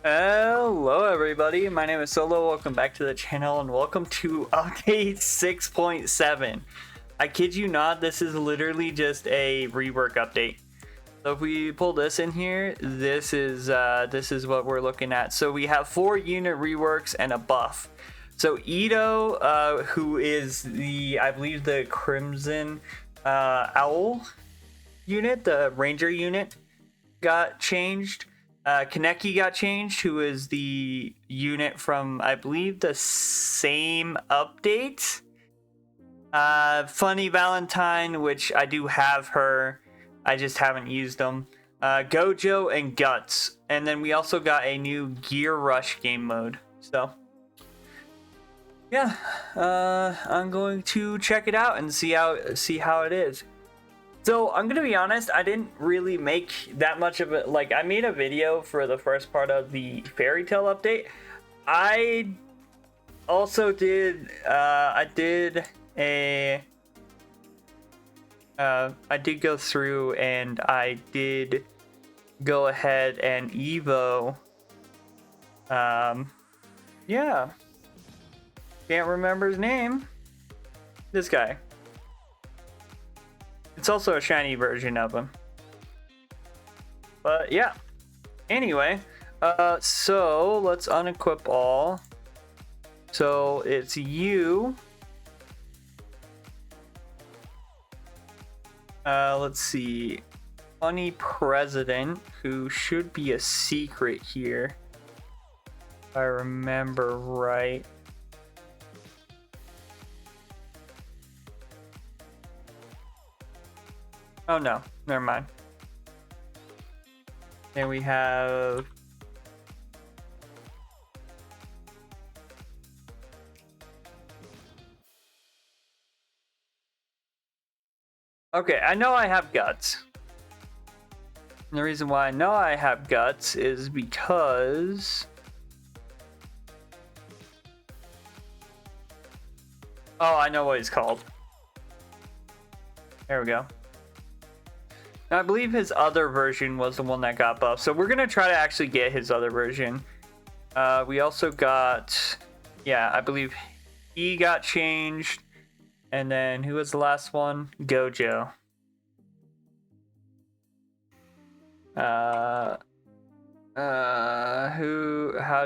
Hello everybody, my name is Solo, welcome back to the channel and welcome to update 6.7. I kid you not, this is literally just a rework update. So if we pull this in here, this is what we're looking at. So we have 4 unit reworks and a buff. So Ito, who is I believe the Crimson Owl unit, the Ranger unit, got changed. Kaneki got changed, who is the unit from, I believe, the same update. Funny Valentine, which I do have her. I just haven't used them. Gojo and Guts. And then we also got a new Gear Rush game mode. So, yeah. I'm going to check it out and see how it is. So I'm gonna be honest, I didn't really make that much of it. Like, I made a video for the first part of the Fairy Tail update. I also did I did go through and I did go ahead and Evo yeah, can't remember his name, this guy. It's also a shiny version of him. But yeah. Anyway, so let's unequip all. So it's you. Let's see. Funny President, who should be a secret here, if I remember right. Oh no, never mind. Then we have okay, I know I have Guts. And the reason why I know I have Guts is because I know what he's called. There we go. Now, I believe his other version was the one that got buffed, so we're gonna try to actually get his other version. We also got, yeah, I believe he got changed, and then who was the last one? Gojo. How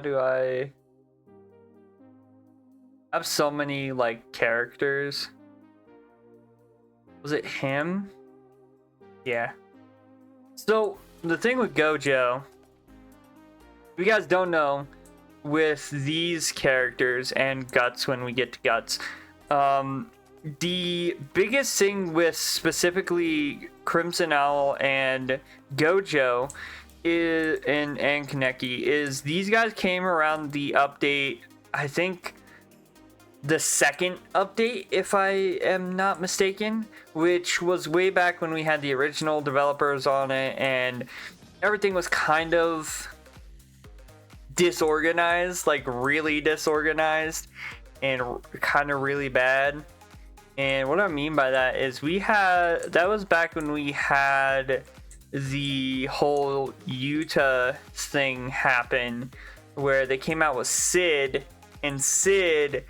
do I have so many like characters? Was it him? Yeah. So the thing with Gojo, if you guys don't know, with these characters and Guts, when we get to Guts, the biggest thing with specifically Crimson Owl and Gojo is and Kaneki is these guys came around the update, I think the second update, if I am not mistaken, which was way back when we had the original developers on it and everything was kind of disorganized, like really disorganized and kind of really bad. And what I mean by that is that was back when we had the whole Yuta thing happen, where they came out with Sid, and Sid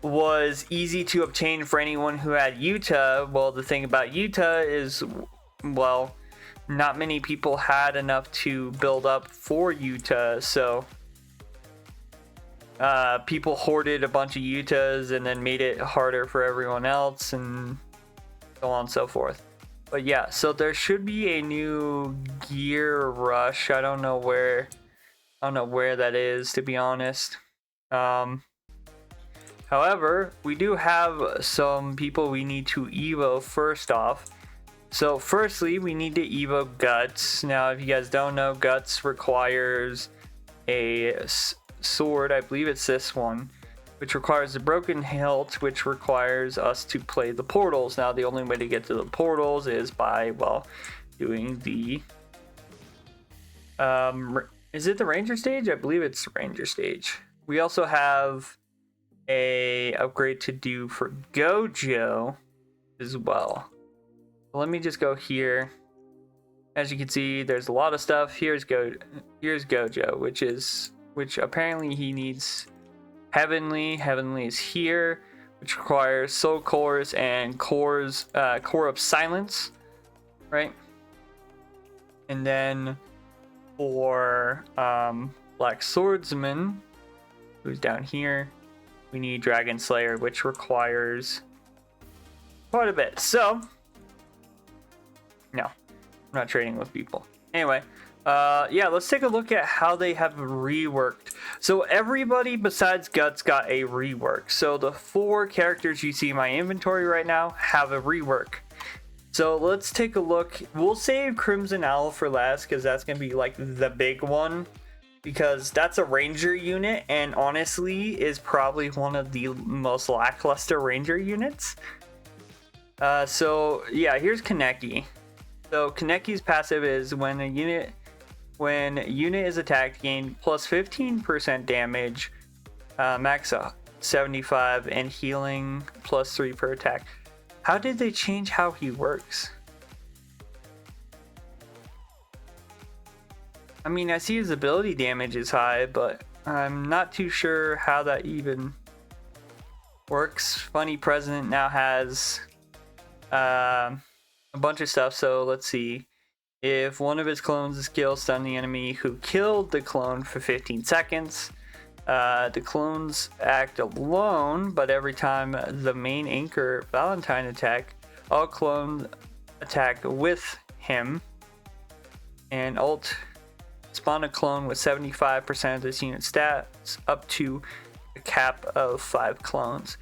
was easy to obtain for anyone who had Yuta. Well, the thing about Yuta is, well, not many people had enough to build up for Yuta, so people hoarded a bunch of Yutas and then made it harder for everyone else, and so on and so forth. But yeah, so there should be a new Gear Rush. I don't know where that is, to be honest. However, we do have some people we need to Evo first off. So firstly, we need to Evo Guts. Now, if you guys don't know, Guts requires a sword. I believe it's this one, which requires the Broken Hilt, which requires us to play the portals. Now, the only way to get to the portals is by, well, doing the... is it the Ranger stage? I believe it's the Ranger stage. We also have a upgrade to do for Gojo as well. Let me just go here. As you can see, there's a lot of stuff. Here's Gojo, which apparently he needs Heavenly. Heavenly is here, which requires Soul Cores and Core of Silence, right? And then for Black Swordsman, who's down here, we need Dragon Slayer, which requires quite a bit. So, no, I'm not trading with people. Anyway, yeah, let's take a look at how they have reworked. So everybody besides Guts got a rework. So the 4 characters you see in my inventory right now have a rework. So let's take a look. We'll save Crimson Owl for last because that's going to be like the big one. Because that's a ranger unit and honestly is probably one of the most lackluster ranger units. So yeah, here's Kaneki. So Kaneki's passive is when unit is attacked, gain plus 15% damage, max 75, and healing plus 3 per attack. How did they change how he works? I mean, I see his ability damage is high, but I'm not too sure how that even works. Funny President now has a bunch of stuff, so let's see. If one of his clones' skills stun the enemy who killed the clone for 15 seconds, the clones act alone, but every time the main anchor Valentine attack, all clones attack with him, and ult spawn a clone with 75% of this unit stats up to a cap of 5 clones.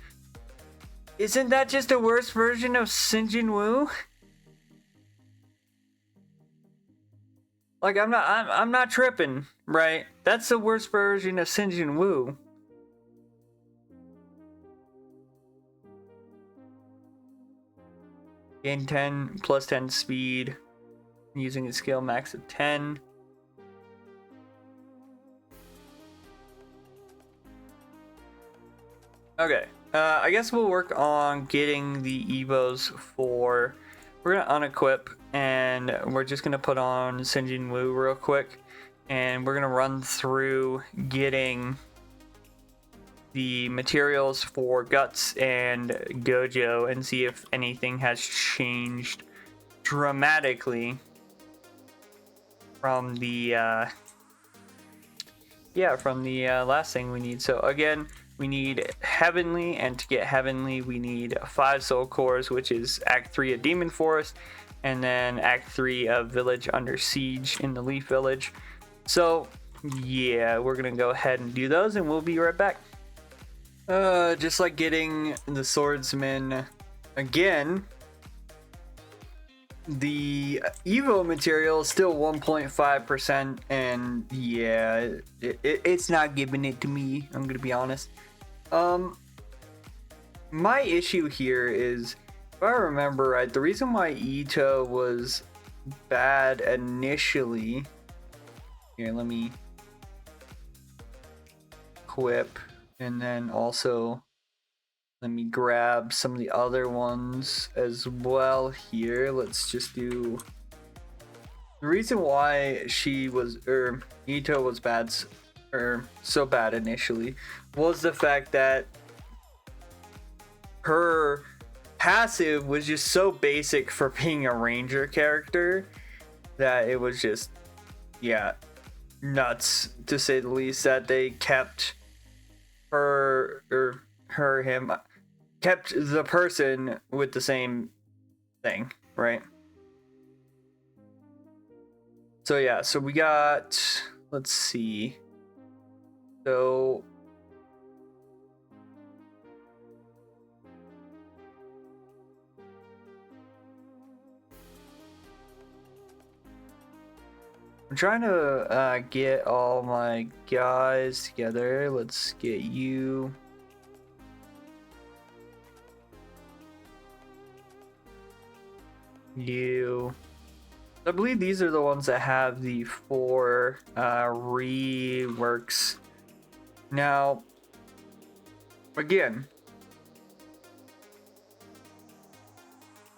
Isn't that just a worse version of Sinjin Wu? Like, I'm not tripping, right? That's the worst version of Sinjin Wu. Gain 10 plus 10 speed using a skill max of 10. Okay, I guess we'll work on getting the Evos for... We're gonna unequip and we're just gonna put on Sinjin Wu real quick, and we're gonna run through getting the materials for Guts and Gojo and see if anything has changed dramatically from the last thing we need. So again, we need Heavenly, and to get Heavenly we need 5 Soul Cores, which is Act 3 of Demon Forest, and then Act 3 of Village Under Siege in the Leaf Village. So yeah, we're gonna go ahead and do those and we'll be right back. Just like getting the Swordsman again, the Evo material is still 1.5%, and yeah, it's not giving it to me, I'm gonna be honest. My issue here is, if I remember right, the reason why Itto was bad initially, here, let me equip, and then also let me grab some of the other ones as well here. Let's just do the reason why Itto was bad, or so bad initially, was the fact that her passive was just so basic for being a ranger character that it was just, yeah, nuts to say the least, that they kept kept the person with the same thing, right? So yeah, so we got, let's see, so I'm trying to get all my guys together. Let's get you. I believe these are the ones that have the 4 reworks. Now, again,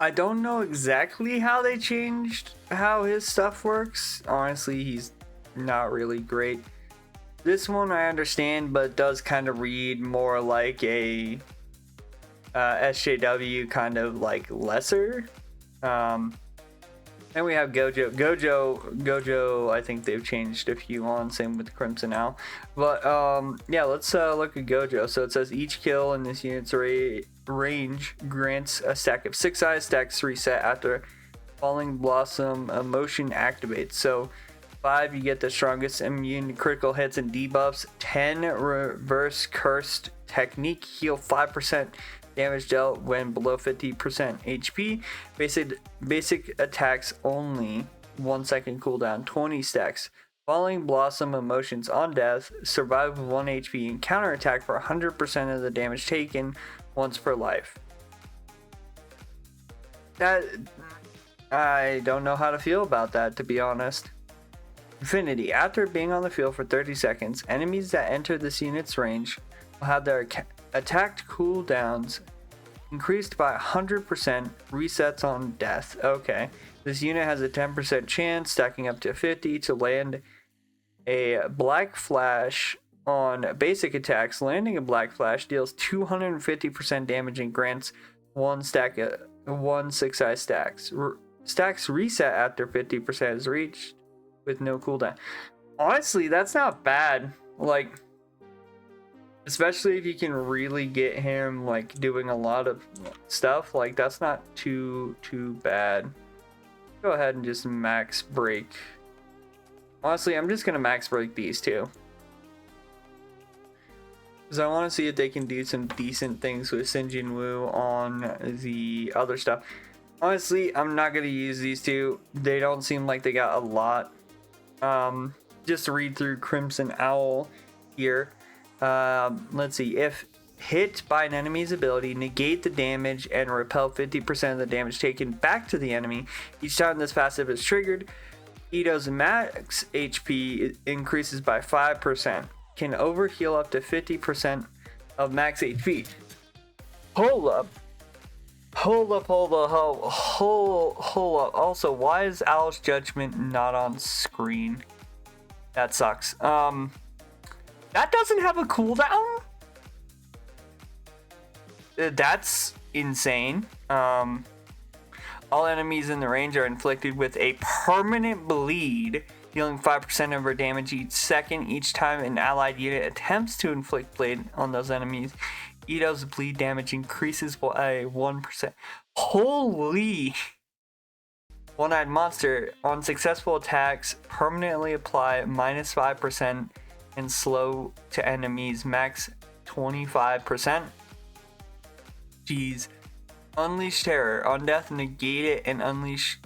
I don't know exactly how they changed how his stuff works. Honestly, he's not really great. This one I understand, but it does kind of read more like a SJW, kind of like lesser. Then we have Gojo. I think they've changed a few on. Same with Crimson Owl. But yeah, let's look at Gojo. So it says each kill in this unit's range grants a stack of 6 eyes. Stacks reset after Falling Blossom emotion activates. So 5, you get the strongest immune to critical hits and debuffs. 10, reverse cursed technique, heal 5% damage dealt when below 50% HP. Basic attacks only 1 second cooldown. 20 stacks. Falling Blossom emotions on death. Survive with 1 HP and counterattack for 100% of the damage taken once per life. That I don't know how to feel about that, to be honest. Infinity. After being on the field for 30 seconds, enemies that enter this unit's range will have their attacked cooldowns increased by 100%, resets on death. Okay. This unit has a 10% chance, stacking up to 50, to land a Black Flash on basic attacks. Landing a Black Flash deals 250% damage and grants 1 6-eye stacks. Stacks reset after 50% is reached with no cooldown. Honestly, that's not bad. Like, especially if you can really get him like doing a lot of stuff, like that's not too bad. Go ahead and just max break. Honestly, I'm just gonna max break these two, because I want to see if they can do some decent things with Sinjin Wu on the other stuff. Honestly, I'm not gonna use these two. They don't seem like they got a lot. Just to read through Crimson Owl here. Let's see. If hit by an enemy's ability, negate the damage and repel 50% of the damage taken back to the enemy. Each time this passive is triggered, Ito's max HP increases by 5%. Can overheal up to 50% of max HP. Hold up. Also, why is Owl's Judgment not on screen? That sucks. That doesn't have a cooldown? That's insane. All enemies in the range are inflicted with a permanent bleed, dealing 5% of her damage each second. Each time an allied unit attempts to inflict bleed on those enemies, Ito's bleed damage increases by 1%. Holy! One-eyed monster. On successful attacks, permanently apply minus 5% and slow to enemies max 25%. Jeez. Unleash Terror. On death, negate it and unleash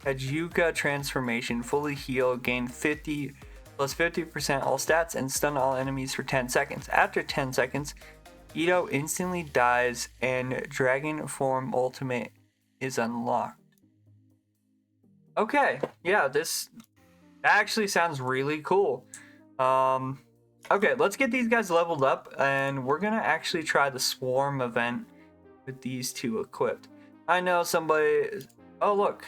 Kajuka Transformation. Fully heal. Gain 50 plus 50% all stats and stun all enemies for 10 seconds. After 10 seconds, Ito instantly dies and Dragon Form Ultimate is unlocked. Okay, yeah, this actually sounds really cool. Okay, let's get these guys leveled up, and we're gonna actually try the Swarm event with these two equipped. I know somebody... Oh, look.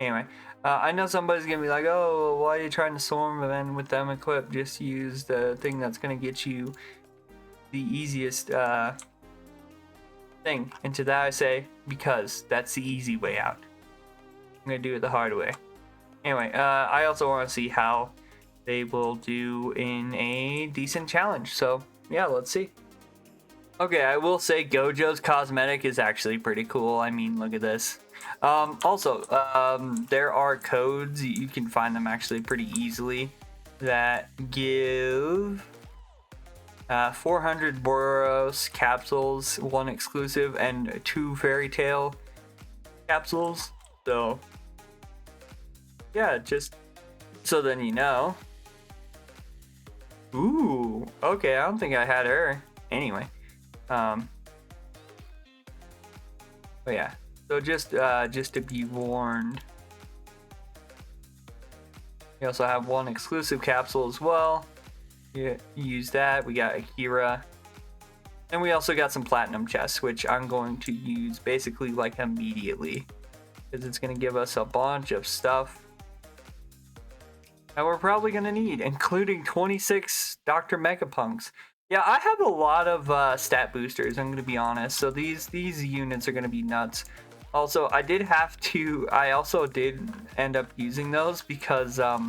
Anyway, I know somebody's gonna be like, oh, why are you trying to Swarm event with them equipped? Just use the thing that's gonna get you the easiest thing. And to that I say, because that's the easy way out. I'm gonna do it the hard way. Anyway, I also want to see how they will do in a decent challenge. So yeah, let's see. Okay, I will say Gojo's cosmetic is actually pretty cool. I mean, look at this. There are codes, you can find them actually pretty easily, that give 400 Boros capsules, 1 exclusive, and 2 Fairy Tail capsules. So yeah, just so then you know. Ooh, okay, I don't think I had her. Anyway, but yeah, so just to be warned. We also have 1 exclusive capsule as well. Yeah, use that. We got Akira. And we also got some platinum chests, which I'm going to use basically like immediately, because it's going to give us a bunch of stuff that we're probably going to need, including 26 Dr. Megapunks. Yeah, I have a lot of stat boosters, I'm going to be honest. So these units are going to be nuts. Also, I also did end up using those because I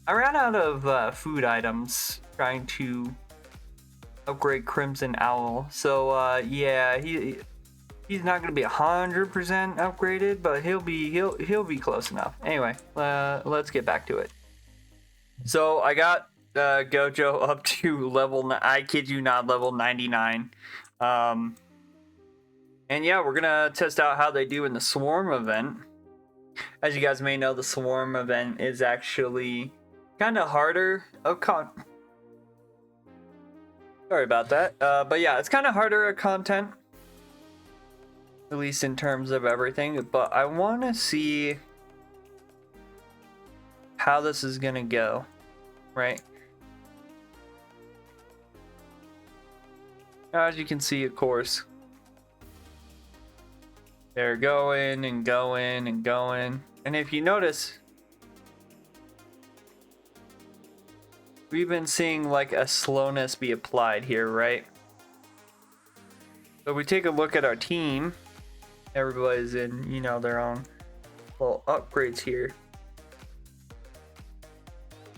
ran out of food items trying to upgrade Crimson Owl. So yeah, he's not gonna be 100% upgraded, but he'll be close enough. Anyway, let's get back to it. So I got Gojo up to level, I kid you not, level 99. And yeah, we're gonna test out how they do in the Swarm event. As you guys may know, the Swarm event is actually kind of harder of Sorry about that. But yeah, it's kind of harder at content, at least in terms of everything. But I want to see how this is gonna go, right? As you can see, of course, they're going and going and going. And if you notice, we've been seeing like a slowness be applied here, right? So we take a look at our team. Everybody's in, you know, their own little upgrades here.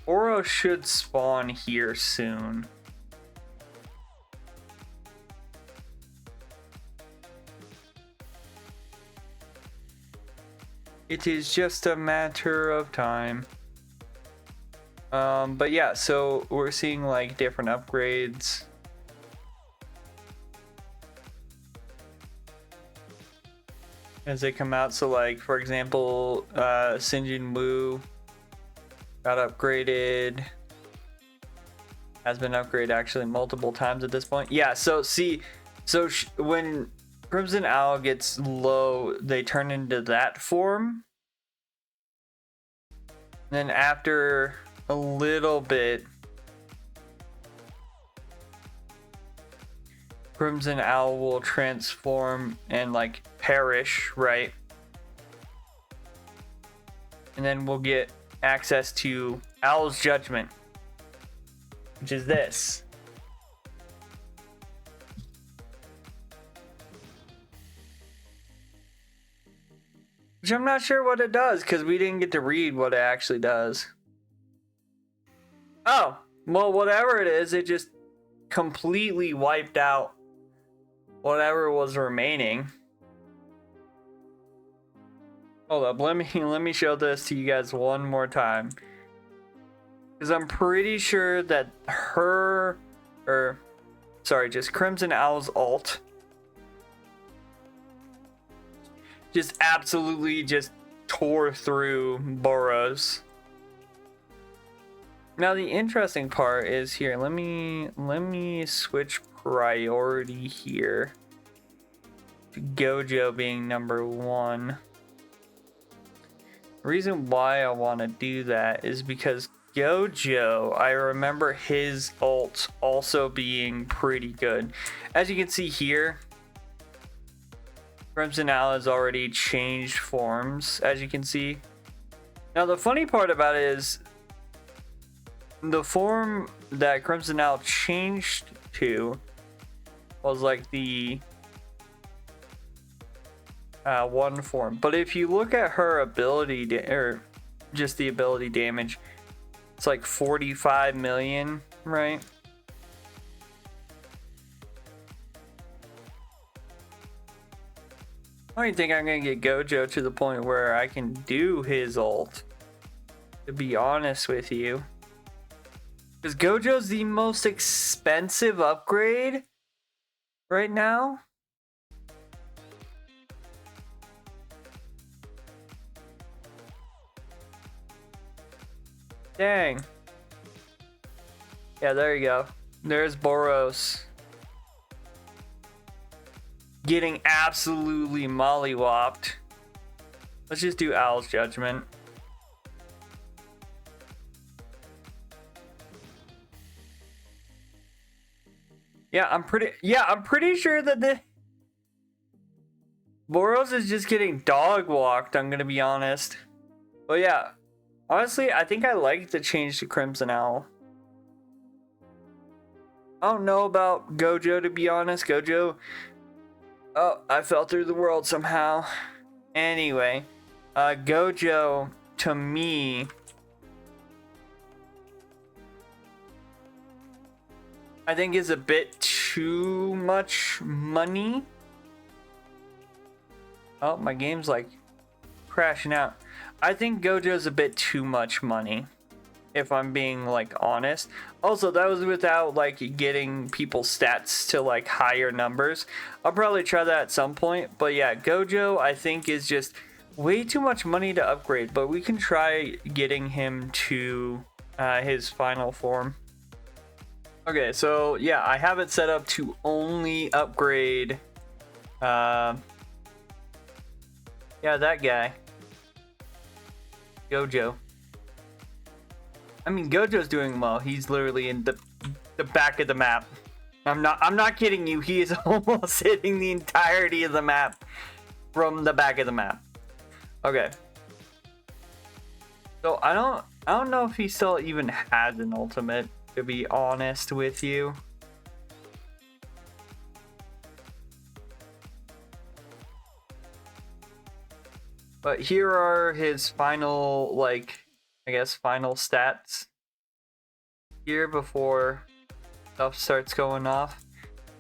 Oro should spawn here soon. It is just a matter of time. But yeah, so we're seeing like different upgrades. As they come out. So like, for example, Sinjin Wu got upgraded. Has been upgraded actually multiple times at this point. Yeah, so see, so when Crimson Owl gets low, they turn into that form. Then after a little bit, Crimson Owl will transform and like perish, right? And then we'll get access to Owl's Judgment, which is this. Which I'm not sure what it does, because we didn't get to read what it actually does. Oh, well, whatever it is, it just completely wiped out whatever was remaining. Hold up, let me show this to you guys one more time. Because I'm pretty sure that just Crimson Owl's ult just absolutely just tore through Boros. Now the interesting part is here. Let me switch priority here to Gojo being number 1. The reason why I want to do that is because Gojo, I remember his ult also being pretty good. As you can see here, Crimson Owl has already changed forms, as you can see. Now the funny part about it is the form that Crimson Owl changed to was like the one form. But if you look at her ability, or just the ability damage, it's like 45 million, right? I don't think I'm gonna get Gojo to the point where I can do his ult, to be honest with you. Because Gojo's the most expensive upgrade right now. Dang. Yeah, there you go. There's Boros getting absolutely mollywopped. Let's just do Owl's Judgment. Yeah, I'm pretty sure that the Boros is just getting dog walked, I'm gonna be honest. But yeah, honestly, I think I like the change to Crimson Owl. I don't know about Gojo, to be honest. Gojo, oh, I fell through the world somehow. Anyway, Gojo, to me, I think is a bit too much money. Oh, my game's like crashing out. I think Gojo's a bit too much money, if I'm being like honest. Also, that was without like getting people's stats to like higher numbers. I'll probably try that at some point. But yeah, Gojo I think is just way too much money to upgrade. But we can try getting him to his final form. Okay, so yeah, I have it set up to only upgrade yeah, that guy. Gojo. I mean, Gojo's doing well. He's literally in the back of the map. I'm not kidding you. He is almost hitting the entirety of the map from the back of the map. Okay. So I don't know if he still even has an ultimate, to be honest with you. But here are his final, like, I guess, final stats here before stuff starts going off.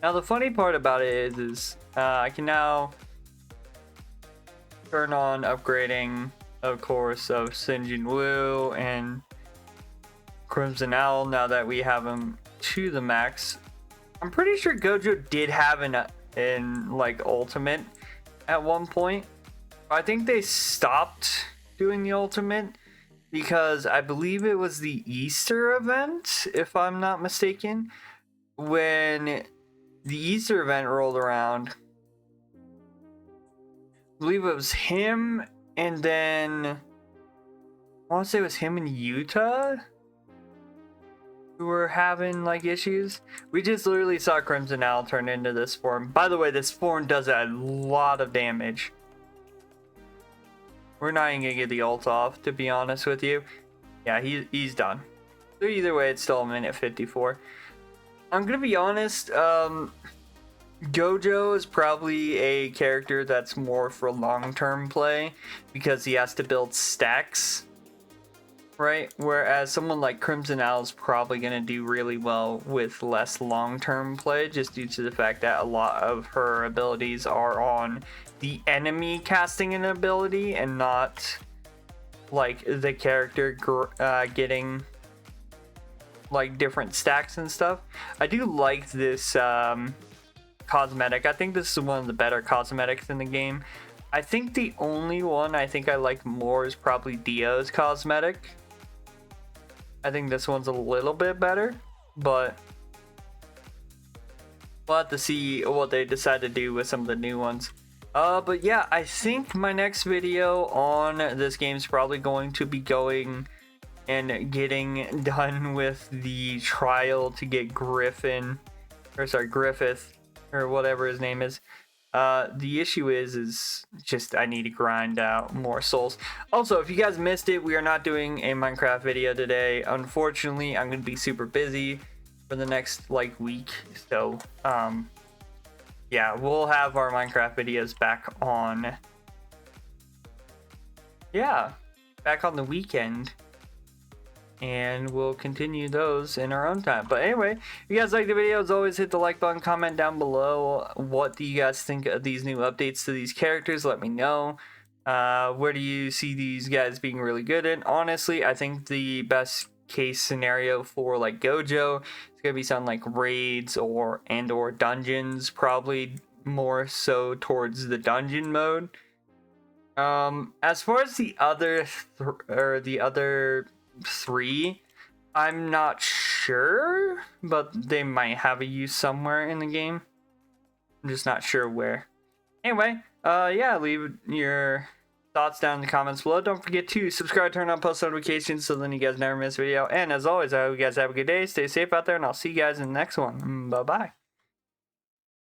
Now, the funny part about it is I can now turn on upgrading, of course, of Sinjin Wu and Crimson Owl now that we have him to the max. I'm pretty sure Gojo did have an like ultimate at one point. I think they stopped doing the ultimate because I believe it was the Easter event, if I'm not mistaken. When the Easter event rolled around, I believe it was him, and then I want to say it was him and Yuta who were having like issues. We just literally saw Crimson Owl turn into this form. By the way, this form does a lot of damage. We're not even gonna get the ult off, to be honest with you. Yeah, he's done. So either way, it's still a minute 54. I'm gonna be honest, Gojo is probably a character that's more for long-term play because he has to build stacks, right? Whereas someone like Crimson Owl is probably gonna do really well with less long-term play just due to the fact that a lot of her abilities are on the enemy casting an ability and not like the character getting like different stacks and stuff. I do like this cosmetic. I think this is one of the better cosmetics in the game. I think the only one I think I like more is probably Dio's cosmetic. I think this one's a little bit better, but we'll have to see what they decide to do with some of the new ones. But yeah, I think my next video on this game is probably going to be going and getting done with the trial to get Griffith, or whatever his name is. The issue is just I need to grind out more souls. Also, if you guys missed it, we are not doing a Minecraft video today. Unfortunately, I'm gonna be super busy for the next like week, so yeah, we'll have our Minecraft videos back on, back on the weekend, and we'll continue those in our own time. But anyway, if you guys like the video, as always, hit the like button, comment down below what do you guys think of these new updates to these characters. Let me know. Where do you see these guys being really good in? Honestly, I think the best case scenario for like Gojo is gonna be something like raids or dungeons, probably more so towards the dungeon mode. As far as the other three, I'm not sure, but they might have a use somewhere in the game. I'm just not sure where. Anyway, yeah, leave your thoughts down in the comments below. Don't forget to subscribe, turn on post notifications so then you guys never miss a video. And as always, I hope you guys have a good day. Stay safe out there, and I'll see you guys in the next one. Bye-bye.